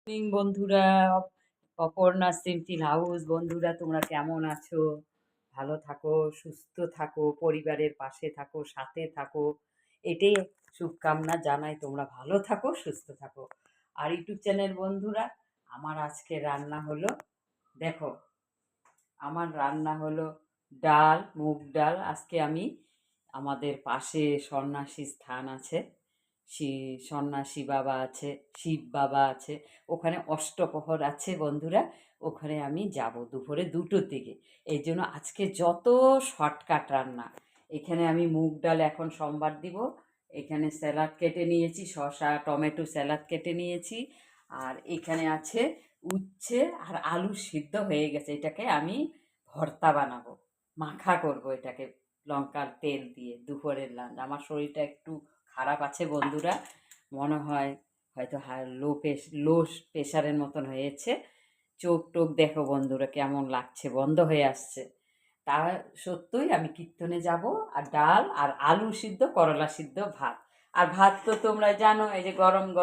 Morning বন্ধুরা, Aparna simple house বন্ধুরা, তোমরা কেমন আছো? ভালো থাকো, সুস্থ থাকো, পরিবারের পাশে থাকো, সাথে থাকো, এটাই শুভকামনা জানাই। তোমরা ভালো থাকো, সুস্থ থাকো। আর ইউটিউব চ্যানেল বন্ধুরা, আমার আজকে রান্না হলো, দেখো, আমার রান্না হলো ডাল, মুগ ডাল। আজকে আমি আমাদের পাশে সন্ন্যাসী স্থান আছে, সন্ন্যাসী বাবা আছে, শিব বাবা আছে, ওখানে অষ্টপ্রহর আছে বন্ধুরা। ওখানে আমি যাব দুপুরে 2টোর দিকে। এই জন্য আজকে যত শর্টকাট রান্না। এখানে আমি মুগ ডাল এখন সম্বার দিব। এখানে স্যালাড কেটে নিয়েছি, শসা টমেটো স্যালাড কেটে নিয়েছি। আর এখানে আছে উচ্ছে আর আলু সিদ্ধ হয়ে গেছে। এটাকে আমি ভর্তা বানাবো, মাখা করব এটাকে লঙ্কার তেল দিয়ে। দুপুরের লাঞ্চ। আমার শরীরটা একটু খারাপ আছে বন্ধুরা, মনে হয় হয়তো লো প্রেশারের মতন হয়েছে। চোখ টোক দেখো বন্ধুরা কেমন লাগছে, বন্ধ হয়ে আসছে। তা সত্যই আমি কীর্তনে যাব। আর ডাল আর আলু সিদ্ধ, করলা সিদ্ধ, ভাত। আর ভাত তো তোমরা জানো, এই যে গরম গরম